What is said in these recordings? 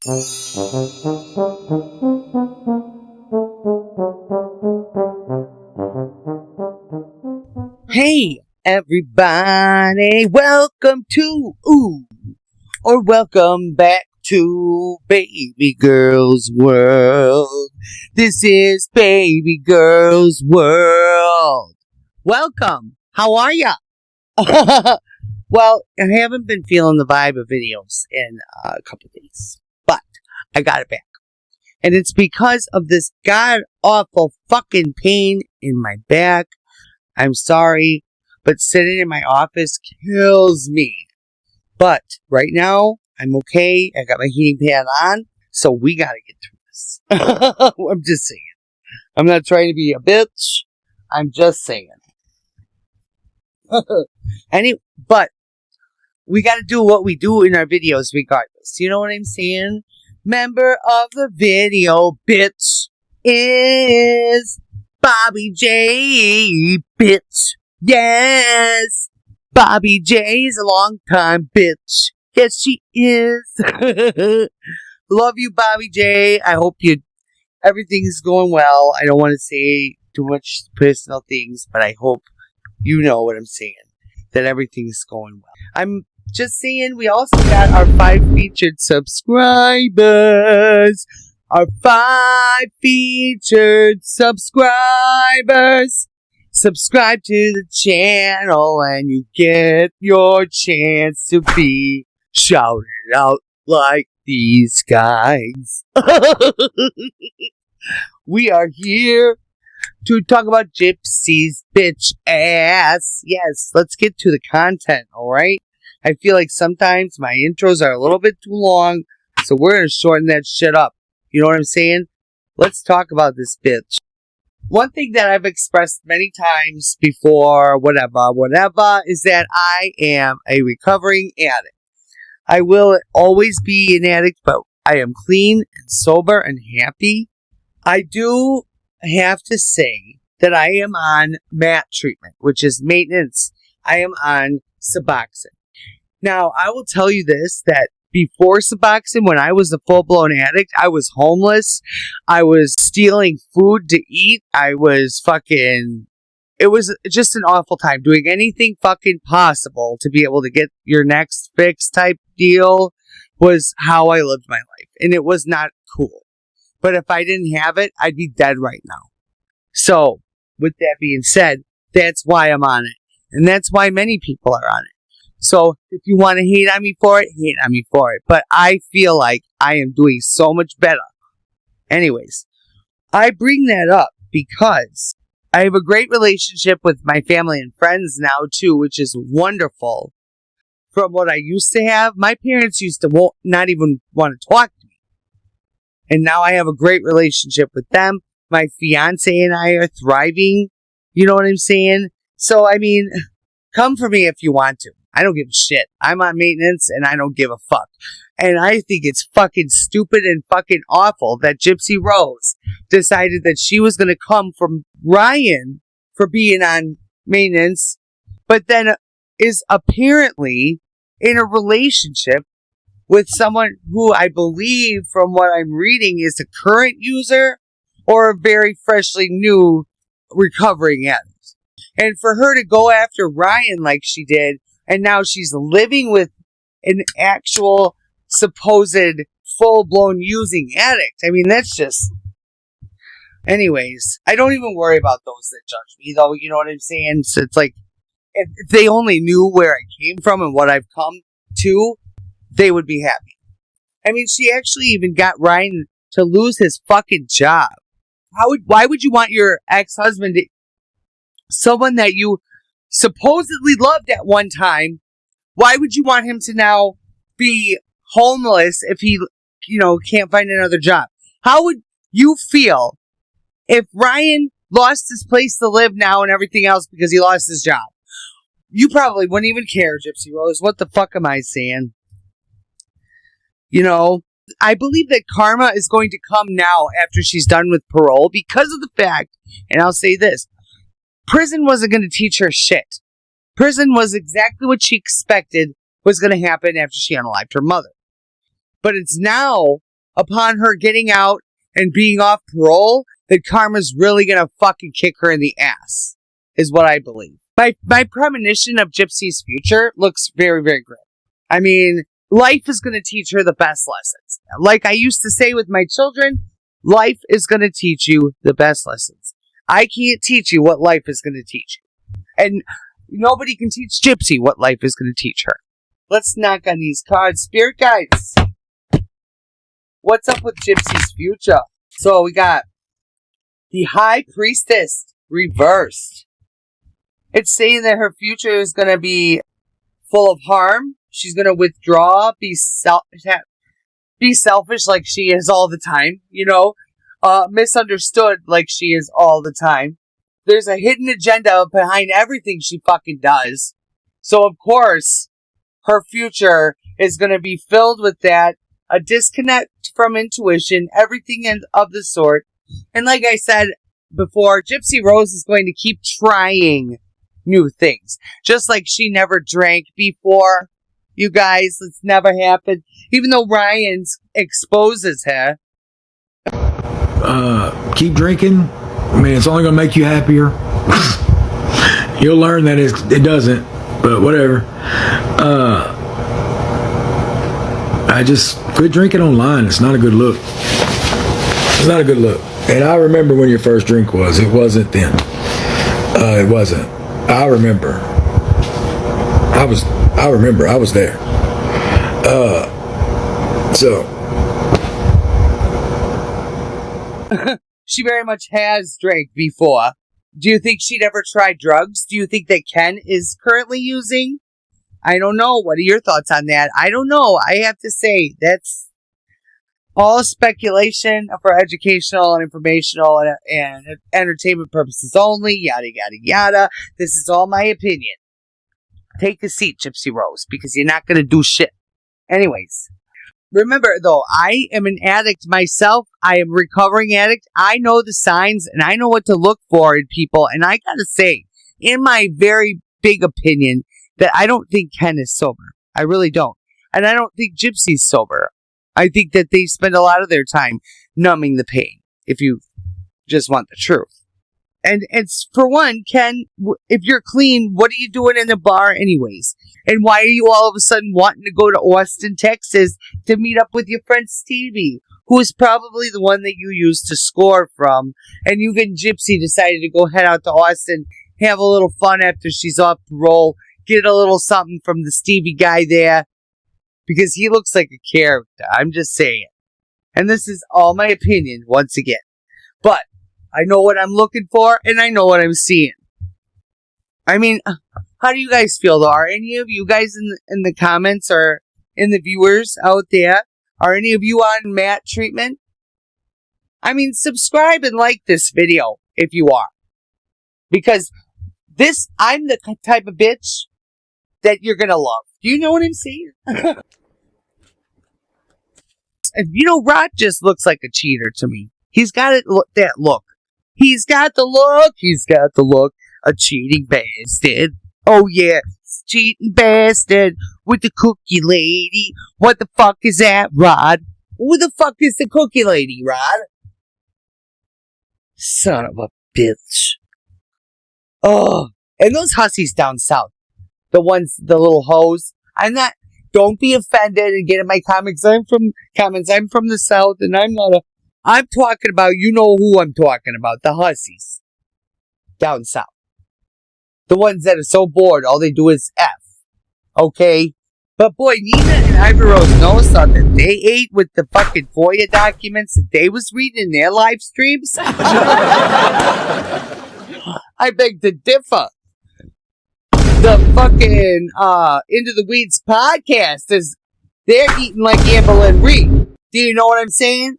Hey, everybody, welcome to, or welcome back to Baby Girl's World. This is Baby Girl's World. Welcome. How are ya? Well, I haven't been feeling the vibe of videos in a couple days, but I got it back. And it's because of this god-awful fucking pain in my back. I'm sorry, but sitting in my office kills me. But right now, I'm okay. I got my heating pad on, so we gotta get through this. I'm just saying. I'm not trying to be a bitch. I'm just saying. But we gotta do what we do in our videos regardless. You know what I'm saying? Member of the video, bitch, is Bobby J, bitch. Yes. Bobby J is a long time bitch. Yes, she is. Love you, Bobby J. I hope everything's going well. I don't want to say too much personal things, but I hope you know what I'm saying. That everything's going well. I'm just saying we also got our 5 featured subscribers. Our 5 featured subscribers. Subscribe to the channel and you get your chance to be shouted out like these guys. We are here to talk about Gypsy's bitch ass. Yes, let's get to the content, alright? I feel like sometimes my intros are a little bit too long, so we're going to shorten that shit up. You know what I'm saying? Let's talk about this bitch. One thing that I've expressed many times before, whatever, is that I am a recovering addict. I will always be an addict, but I am clean and sober and happy. I do have to say that I am on MAT treatment, which is maintenance. I am on Suboxone. Now, I will tell you this, that before Suboxone, when I was a full-blown addict, I was homeless. I was stealing food to eat. it was just an awful time. Doing anything fucking possible to be able to get your next fix type deal was how I lived my life. And it was not cool. But if I didn't have it, I'd be dead right now. So, with that being said, that's why I'm on it. And that's why many people are on it. So, if you want to hate on me for it, hate on me for it. But I feel like I am doing so much better. Anyways, I bring that up because I have a great relationship with my family and friends now, too, which is wonderful. From what I used to have, my parents used to not even want to talk to me. And now I have a great relationship with them. My fiance and I are thriving. You know what I'm saying? So, I mean, come for me if you want to. I don't give a shit. I'm on maintenance and I don't give a fuck. And I think it's fucking stupid and fucking awful that Gypsy Rose decided that she was going to come from Ryan for being on maintenance, but then is apparently in a relationship with someone who I believe, from what I'm reading, is a current user or a very freshly new recovering addict. And for her to go after Ryan like she did, and now she's living with an actual supposed full-blown using addict. I mean, that's just... Anyways, I don't even worry about those that judge me, though, you know what I'm saying? So it's like, if they only knew where I came from and what I've come to, they would be happy. I mean, she actually even got Ryan to lose his fucking job. Why would you want your ex-husband to... Someone that you supposedly loved at one time, why would you want him to now be homeless if he, can't find another job? How would you feel if Ryan lost his place to live now and everything else because he lost his job? You probably wouldn't even care, Gypsy Rose. What the fuck am I saying? I believe that karma is going to come now after she's done with parole because of the fact, and I'll say this, prison wasn't going to teach her shit. Prison was exactly what she expected was going to happen after she unalived her mother. But it's now upon her getting out and being off parole, that karma's really gonna fucking kick her in the ass, is what I believe. My premonition of Gypsy's future looks very, very grim. I mean, life is gonna teach her the best lessons. Like I used to say with my children, life is gonna teach you the best lessons. I can't teach you what life is gonna teach you. And nobody can teach Gypsy what life is gonna teach her. Let's knock on these cards. Spirit guides. What's up with Gypsy's future? So we got the High Priestess reversed. It's saying that her future is going to be full of harm. She's going to withdraw, be selfish like she is all the time, misunderstood like she is all the time. There's a hidden agenda behind everything she fucking does. So of course, her future is going to be filled with that, a disconnect from intuition, everything of the sort. And like I said before, Gypsy Rose is going to keep trying new things. Just like she never drank before. You guys, it's never happened. Even though Ryan exposes her. Keep drinking. I mean, it's only going to make you happier. You'll learn that it doesn't, but whatever. I just quit drinking online. It's not a good look. It's not a good look. And I remember when your first drink was. It wasn't then. It wasn't. I remember. I was there. She very much has drank before. Do you think she'd ever try drugs? Do you think that Ken is currently using? I don't know. What are your thoughts on that? I don't know. I have to say, that's all speculation for educational and informational and entertainment purposes only. Yada, yada, yada. This is all my opinion. Take a seat, Gypsy Rose, because you're not going to do shit. Anyways, remember, though, I am an addict myself. I am a recovering addict. I know the signs, and I know what to look for in people. And I gotta say, in my very big opinion, that I don't think Ken is sober. I really don't. And I don't think Gypsy's sober. I think that they spend a lot of their time numbing the pain, if you just want the truth. And it's, for one, Ken, if you're clean, what are you doing in the bar anyways? And why are you all of a sudden wanting to go to Austin, Texas to meet up with your friend Stevie, who is probably the one that you used to score from? And you and Gypsy decided to go head out to Austin, have a little fun after she's off parole, get a little something from the Stevie guy there, because he looks like a character. I'm just saying. And this is all my opinion, once again. But I know what I'm looking for, and I know what I'm seeing. I mean, how do you guys feel, though? Are any of you guys in the comments or in the viewers out there, are any of you on Matt treatment? I mean, subscribe and like this video if you are. Because I'm the type of bitch that you're going to love. Do you know what I'm saying? And Rod just looks like a cheater to me. He's got that look. He's got the look. He's got the look. A cheating bastard. Oh, yeah. Cheating bastard with the cookie lady. What the fuck is that, Rod? Who the fuck is the cookie lady, Rod? Son of a bitch. Oh. And those hussies down south. The little hoes. Don't be offended and get in my comments. I'm from the south, and I'm talking about, you know who I'm talking about, the hussies. Down south. The ones that are so bored, all they do is F. Okay? But boy, Nina and Ivory Rose know something. They ate with the fucking FOIA documents that they was reading in their live streams. I beg to differ. The fucking Into the Weeds podcast they're eating like Amber and Bree. Do you know what I'm saying?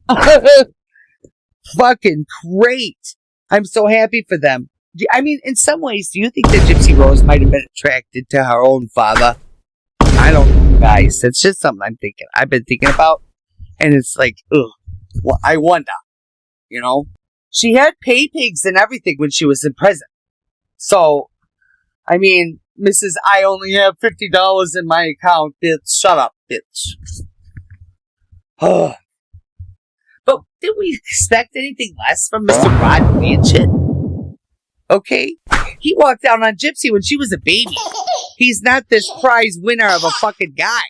Fucking great. I'm so happy for them. I mean, in some ways, do you think that Gypsy Rose might have been attracted to her own father? I don't know, guys. It's just something I've been thinking about. And it's like, ugh. Well, I wonder. She had pay pigs and everything when she was in prison. So, I mean, Mrs. I only have $50 in my account, bitch. Shut up, bitch. But did we expect anything less from Mr. Rod Blanchett? Okay? He walked out on Gypsy when she was a baby. He's not this prize winner of a fucking guy.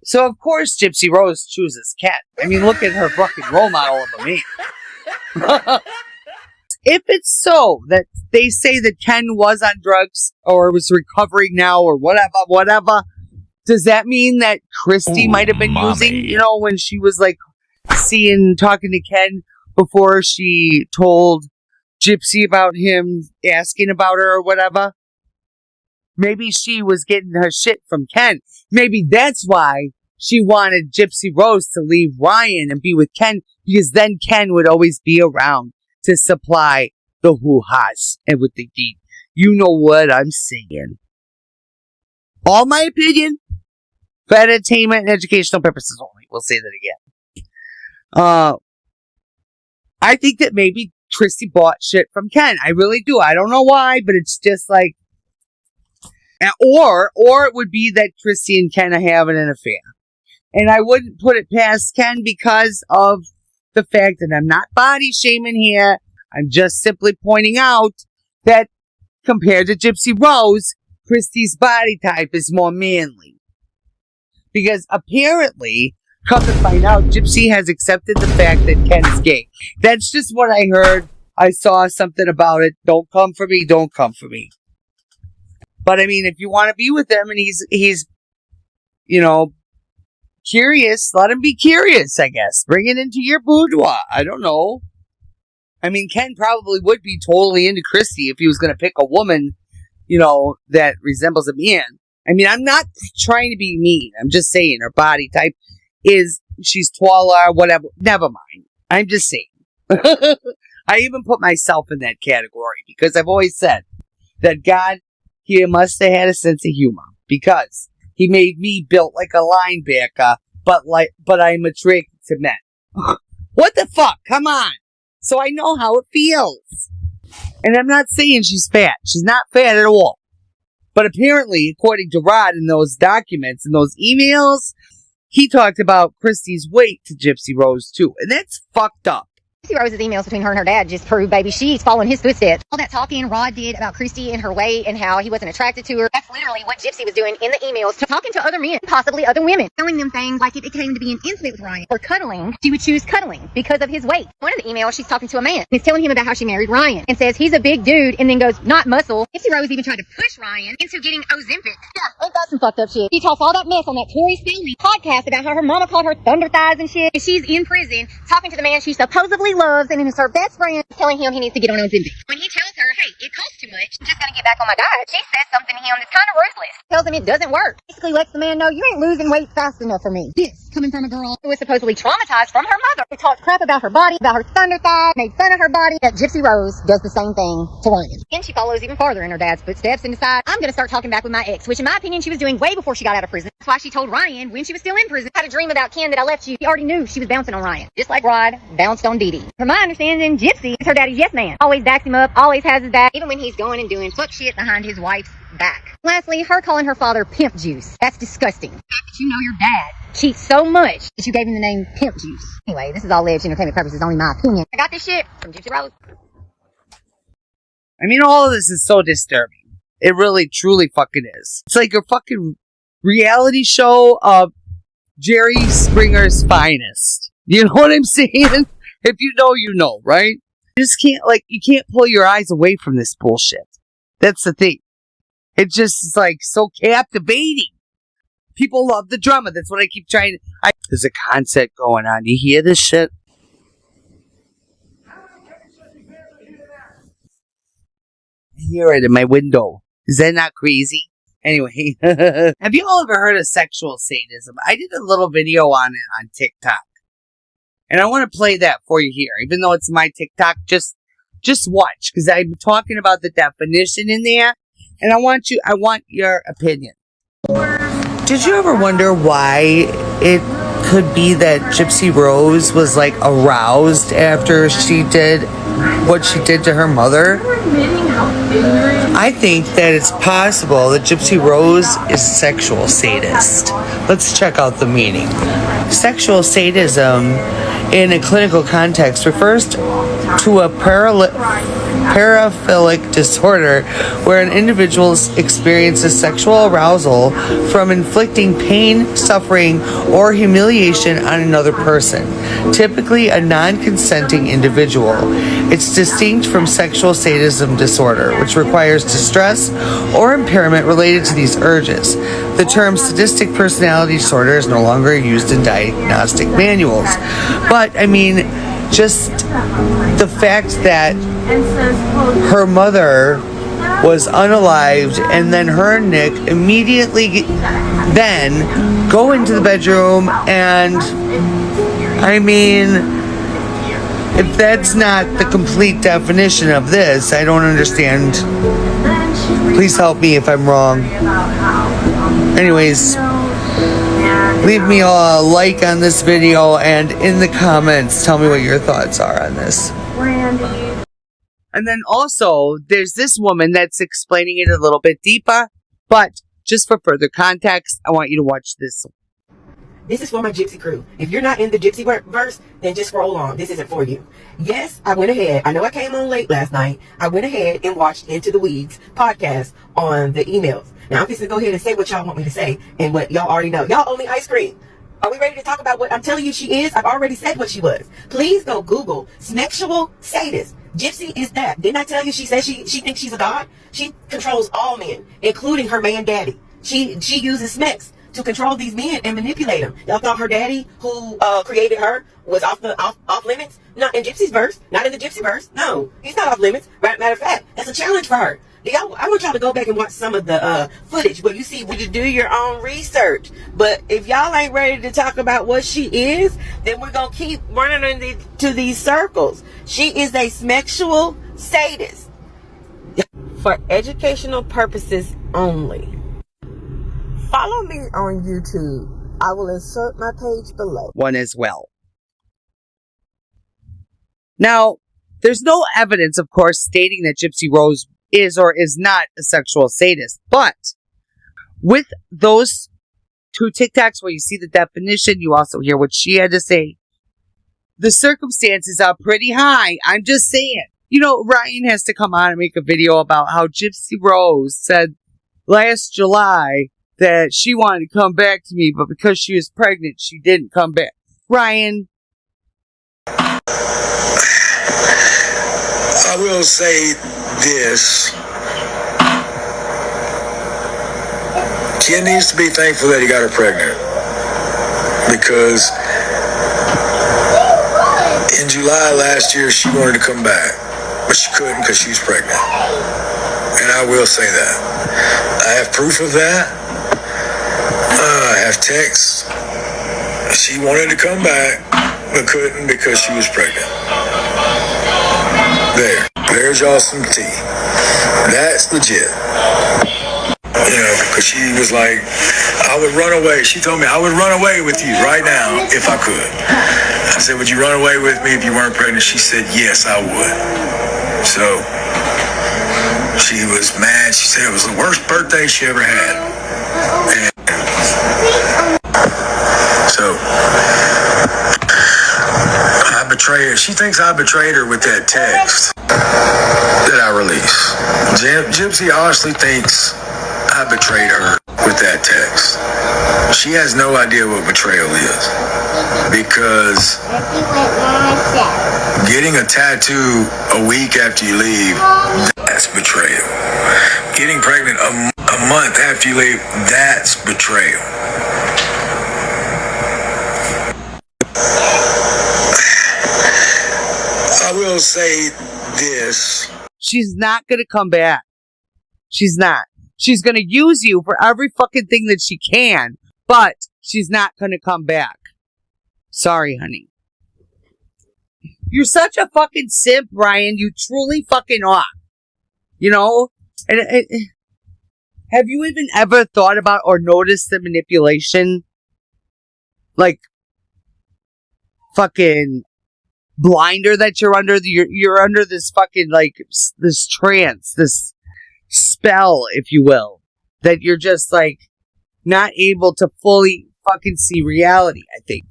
So, of course, Gypsy Rose chooses Ken. I mean, look at her fucking role model of a man. If it's so that they say that Ken was on drugs or was recovering now or whatever, does that mean that Christy might have been using, when she was like talking to Ken before she told Gypsy about him asking about her or whatever? Maybe she was getting her shit from Ken. Maybe that's why she wanted Gypsy Rose to leave Ryan and be with Ken, because then Ken would always be around to supply the hoo-has and what they need. You know what I'm saying. All my opinion, for entertainment and educational purposes only. We'll say that again. I think that maybe Christy bought shit from Ken. I really do. I don't know why, but it's just like, or it would be that Christy and Ken are having an affair. And I wouldn't put it past Ken because of the fact that I'm not body shaming here. I'm just simply pointing out that compared to Gypsy Rose, Christy's body type is more manly. Because apparently, come to find out, Gypsy has accepted the fact that Ken's gay. That's just what I heard. I saw something about it. Don't come for me. Don't come for me. But I mean, if you want to be with him and he's curious, let him be curious, I guess. Bring it into your boudoir. I don't know. I mean, Ken probably would be totally into Christy if he was going to pick a woman, that resembles a man. I mean, I'm not trying to be mean. I'm just saying her body type she's taller, whatever. Never mind. I'm just saying. I even put myself in that category because I've always said that God, he must have had a sense of humor because he made me built like a linebacker, but I'm attracted to men. What the fuck? Come on. So I know how it feels. And I'm not saying she's fat. She's not fat at all. But apparently, according to Rod in those documents and those emails, he talked about Christy's weight to Gypsy Rose too. And that's fucked up. Gypsy Rose's emails between her and her dad just prove, baby, she's following his footsteps. All that talking Rod did about Christy and her weight and how he wasn't attracted to her, that's literally what Gypsy was doing in the emails, talking to other men, possibly other women, telling them things like if it came to being intimate with Ryan or cuddling, she would choose cuddling because of his weight. One of the emails, she's talking to a man and is telling him about how she married Ryan and says he's a big dude and then goes, not muscle. Gypsy Rose even tried to push Ryan into getting Ozempic. Yeah, ain't that some fucked up shit? She talks all that mess on that Tori Stanley podcast about how her mama called her thunder thighs and shit. And she's in prison talking to the man she supposedly loves and is her best friend, telling him he needs to get on Ozempic. When he tells her, hey, it costs too much, I'm just gonna get back on my diet, she says something to him that's kind of ruthless. Tells him it doesn't work. Basically lets the man know you ain't losing weight fast enough for me. This coming from a girl who was supposedly traumatized from her mother, who talked crap about her body, about her thunder thigh, made fun of her body. That Gypsy Rose does the same thing to Ryan. And she follows even farther in her dad's footsteps and decides, I'm gonna start talking back with my ex, which in my opinion she was doing way before she got out of prison. That's why she told Ryan when she was still in prison, I had a dream about Ken that I left you. She already knew she was bouncing on Ryan, just like Rod bounced on Dee Dee. From my understanding, Gypsy is her daddy's yes man. Always backs him up, always has his back, even when he's going and doing fuck shit behind his wife's back. Lastly, her calling her father Pimp Juice. That's disgusting. The fact that you know your dad cheats so much that you gave him the name Pimp Juice. Anyway, this is all alleged entertainment purposes, only my opinion. I got this shit from Gypsy Rose. I mean, all of this is so disturbing. It really, truly fucking is. It's like a fucking reality show of Jerry Springer's finest. You know what I'm saying? If you know, you know, right? You just can't, you can't pull your eyes away from this bullshit. That's the thing. It just is, so captivating. People love the drama. That's what I keep trying to... There's a concert going on. You hear this shit? I hear it in my window. Is that not crazy? Anyway, have you all ever heard of sexual sadism? I did a little video on it on TikTok. And I want to play that for you here. Even though it's my TikTok, just watch. Because I'm talking about the definition in there. And I want your opinion. Did you ever wonder why it could be that Gypsy Rose was aroused after she did what she did to her mother? I think that it's possible that Gypsy Rose is a sexual sadist. Let's check out the meaning. Sexual sadism in a clinical context refers to a paraphilic disorder where an individual experiences sexual arousal from inflicting pain, suffering, or humiliation on another person, typically a non-consenting individual. It's distinct from sexual sadism disorder, which requires distress or impairment related to these urges. The term sadistic personality disorder is no longer used in diagnostic manuals. But, I mean, just the fact that her mother was unalived and then her and Nick immediately then go into the bedroom, and I mean, if that's not the complete definition of this, I don't understand. Please help me if I'm wrong. Anyways, leave me a like on this video, and in the comments, tell me what your thoughts are on this. And then also, there's this woman that's explaining it a little bit deeper, but just for further context, I want you to watch this. This is for my Gypsy crew. If you're not in the Gypsy verse, then just scroll on. This isn't for you. Yes, I went ahead. I know I came on late last night. I went ahead and watched Into the Weeds podcast on the emails. Now, I'm just going to go ahead and say what y'all want me to say and what y'all already know. Y'all owe me ice cream. Are we ready to talk about what I'm telling you she is? I've already said what she was. Please go Google sexual sadist. Gypsy is that. Didn't I tell you she says she thinks she's a god? She controls all men, including her man daddy. She uses Smex to control these men and manipulate them. Y'all thought her daddy, who created her, was off limits? Not in Gypsy's verse. Not in the Gypsy verse. No, he's not off limits. Matter of fact, that's a challenge for her. I want y'all to go back and watch some of the footage where you see when you do your own research. But if y'all ain't ready to talk about what she is, then we're going to keep running into these circles. She is a sexual sadist. For educational purposes only. Follow me on YouTube. I will insert my page below. One as well. Now, there's no evidence, of course, stating that Gypsy Rose is or is not a sexual sadist. But with those two TikToks where you see the definition, you also hear what she had to say. The circumstances are pretty high. I'm just saying. You know, Ryan has to come on and make a video about how Gypsy Rose said last July that she wanted to come back to me, but because she was pregnant, she didn't come back. Ryan. I will say this. Kid needs to be thankful that he got her pregnant. Because in July last year, she wanted to come back. But she couldn't because she was pregnant. And I will say that. I have proof of that. I have texts. She wanted to come back, but couldn't because she was pregnant. There's y'all some tea. That's legit. You know, because she was like, I would run away. She told me, I would run away with you right now if I could. I said, would you run away with me if you weren't pregnant? She said, yes, I would. So, she was mad. She said it was the worst birthday she ever had. And so, I betrayed her. She thinks I betrayed her with that text that I released. Gypsy honestly thinks I betrayed her with that text. She has no idea what betrayal is. Because getting a tattoo a week after you leave, that's betrayal. Getting pregnant a month after you leave, that's betrayal. I will say this. She's not going to come back. She's not. She's going to use you for every fucking thing that she can, but she's not going to come back. Sorry, honey. You're such a fucking simp, Ryan. You truly fucking are. You know? And have you even ever thought about or noticed the manipulation? Like, fucking blinder that you're under. You're under this fucking, like, this trance, this spell, if you will, that you're just, like, not able to fully fucking see reality, I think.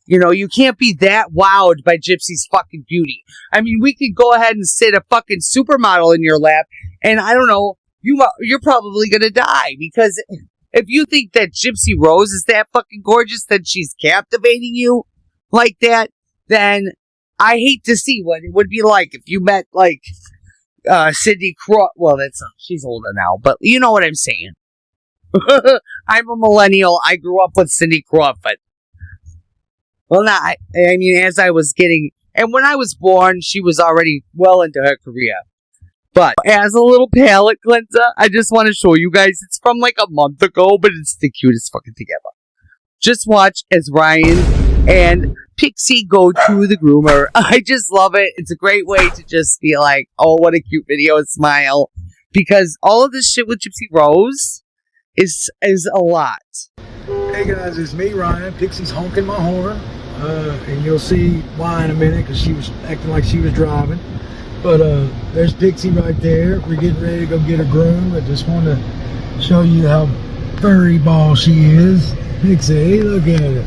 You know, you can't be that wowed by Gypsy's fucking beauty. I mean, we could go ahead and sit a fucking supermodel in your lap, and I don't know, you're probably gonna die, because if you think that Gypsy Rose is that fucking gorgeous, that she's captivating you like that, then I hate to see what it would be like if you met, like, Cindy Crawford. Well, she's older now, but you know what I'm saying. I'm a millennial. I grew up with Cindy Crawford. Well, I mean, as I was getting, and when I was born, she was already well into her career. But as a little palate cleanser, I just want to show you guys, it's from like a month ago, but it's the cutest fucking together. Just watch as Ryan and Pixie go to the groomer. I just love it. It's a great way to just be like, oh, what a cute video, and smile. Because all of this shit with Gypsy Rose is a lot. Hey guys, it's me, Ryan. Pixie's honking my horn. And you'll see why in a minute, because she was acting like she was driving. But there's Pixie right there. We're getting ready to go get her groomed. I just want to show you how furry ball she is. Pixie, look at her.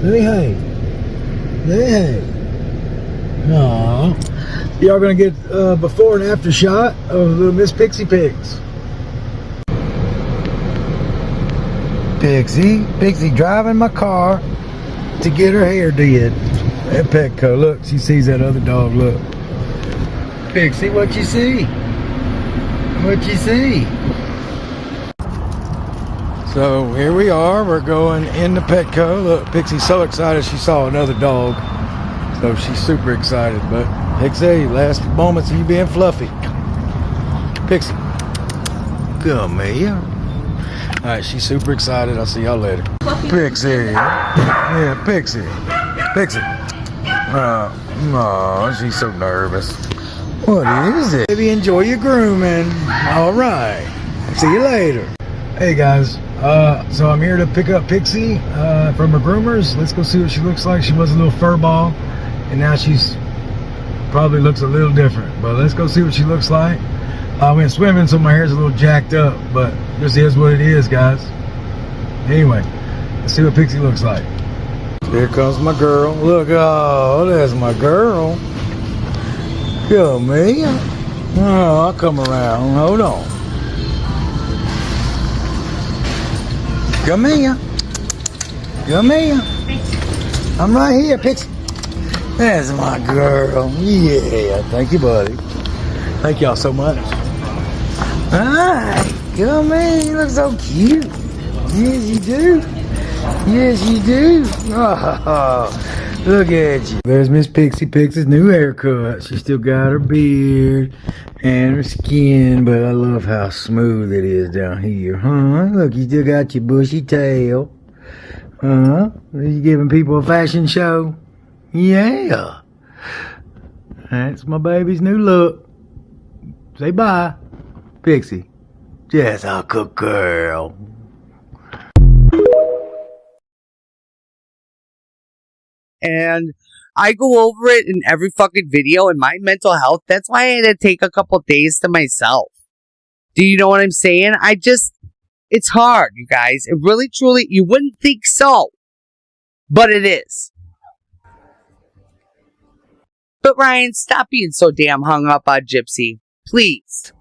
Say hey. Say hey. Aww. Y'all gonna get before and after shot of little Miss Pixie Pigs. Pixie driving my car to get her hair did at Petco. Look, she sees that other dog. Look, Pixie, what you see? What you see? So here we are. We're going into Petco. Look, Pixie's so excited she saw another dog. So she's super excited. But Pixie, last moments of you being fluffy. Pixie, come here. Alright, she's super excited. I'll see y'all later. Pixie. Yeah, Pixie. Pixie. Oh, she's so nervous. What is it? Baby, enjoy your grooming. Alright. See you later. Hey guys. So I'm here to pick up Pixie from her groomers. Let's go see what she looks like. She was a little fur ball, and now she's probably looks a little different. But let's go see what she looks like. I went swimming, so my hair's a little jacked up, but this is what it is, guys. Anyway, let's see what Pixie looks like. Here comes my girl. Look, oh, there's my girl. Come here. Oh, I'll come around. Hold on. Come here. Come here. I'm right here, Pixie. There's my girl. Yeah, thank you, buddy. Thank y'all so much. Hi, come in. You look so cute. Yes, you do. Yes, you do. Oh, look at you. There's Miss Pixie. Pixie's new haircut. She still got her beard and her skin, but I love how smooth it is down here. Huh? Look, you still got your bushy tail. Huh? Are you giving people a fashion show? Yeah. That's my baby's new look. Say bye, Pixie. Just a good girl. And I go over it in every fucking video, and my mental health, that's why I had to take a couple days to myself. Do you know what I'm saying? It's hard, you guys. It really, truly, you wouldn't think so. But it is. But Ryan, stop being so damn hung up on Gypsy. Please.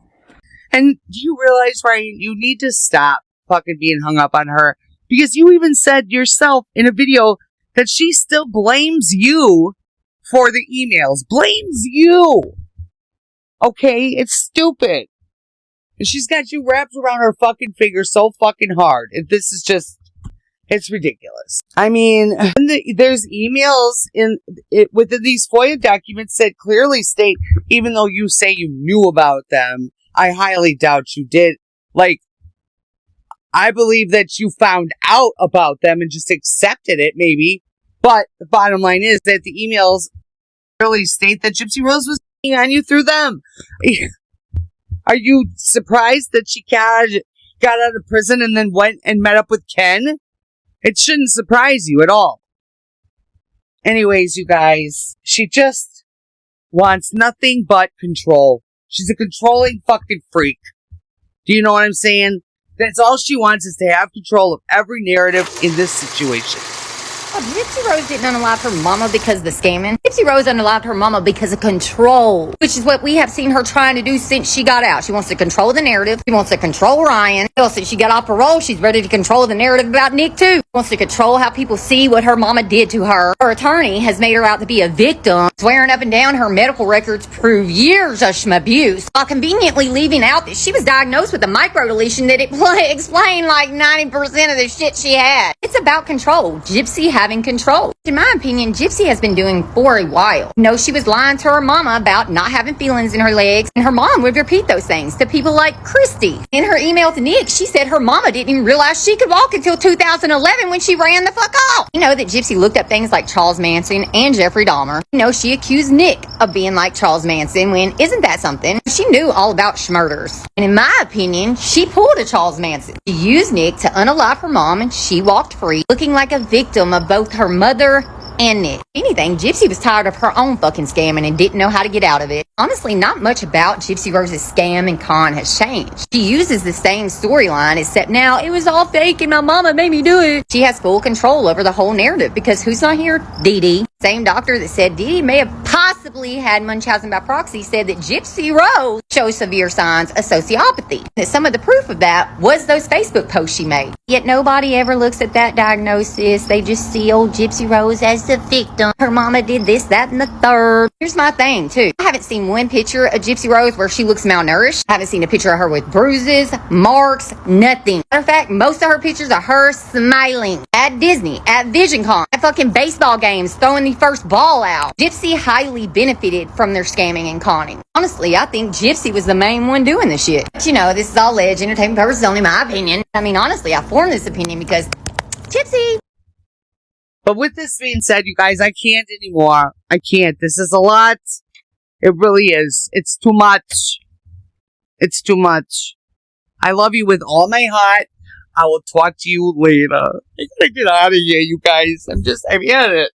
And do you realize, Ryan, you need to stop fucking being hung up on her? Because you even said yourself in a video that she still blames you for the emails. Blames you. Okay? It's stupid. And she's got you wrapped around her fucking finger so fucking hard. And this is just, it's ridiculous. I mean, there's emails within these FOIA documents that clearly state, even though you say you knew about them, I highly doubt you did. Like, I believe that you found out about them and just accepted it, maybe. But the bottom line is that the emails clearly state that Gypsy Rose was on you through them. Are you surprised that she got out of prison and then went and met up with Ken? It shouldn't surprise you at all. Anyways, you guys, she just wants nothing but control. She's a controlling fucking freak. Do you know what I'm saying? That's all she wants, is to have control of every narrative in this situation. Gypsy Rose didn't unalive her mama because of the scamming. Gypsy Rose unalived her mama because of control, which is what we have seen her trying to do since she got out. She wants to control the narrative. She wants to control Ryan. Well, since she got off parole, she's ready to control the narrative about Nick too. She wants to control how people see what her mama did to her. Her attorney has made her out to be a victim, swearing up and down her medical records prove years of abuse, while conveniently leaving out that she was diagnosed with a microdeletion that explained like 90% of the shit she had. It's about control. Gypsy having control. In my opinion, Gypsy has been doing for a while. You know, she was lying to her mama about not having feelings in her legs, and her mom would repeat those things to people like Christy. In her email to Nick, she said her mama didn't even realize she could walk until 2011 when she ran the fuck off. You know that Gypsy looked up things like Charles Manson and Jeffrey Dahmer. You know, she accused Nick of being like Charles Manson when isn't that something? She knew all about schmurders. And in my opinion, she pulled a Charles Manson. She used Nick to unalive her mom and she walked free, looking like a victim of both her mother and Nick. If anything, Gypsy was tired of her own fucking scamming and didn't know how to get out of it. Honestly, not much about Gypsy Rose's scam and con has changed. She uses the same storyline, except now it was all fake and my mama made me do it. She has full control over the whole narrative because who's not here? Dee Dee. Same doctor that said Dee Dee may have possibly had Munchausen by proxy said that Gypsy Rose shows severe signs of sociopathy. That some of the proof of that was those Facebook posts she made. Yet nobody ever looks at that diagnosis. They just see old Gypsy Rose as the victim. Her mama did this, that, and the third. Here's my thing, too. I haven't seen one picture of Gypsy Rose where she looks malnourished. I haven't seen a picture of her with bruises, marks, nothing. Matter of fact, most of her pictures are her smiling at Disney, at VisionCon, at fucking baseball games, throwing the first ball out. Gypsy highly benefited from their scamming and conning. Honestly, I think Gypsy was the main one doing this shit. But you know, this is all alleged entertainment purposes, only my opinion. I mean, honestly, I formed this opinion because Gypsy. But with this being said, you guys, I can't anymore. I can't. This is a lot. It really is. It's too much. It's too much. I love you with all my heart. I will talk to you later. I gotta get out of here, you guys. I'm in it.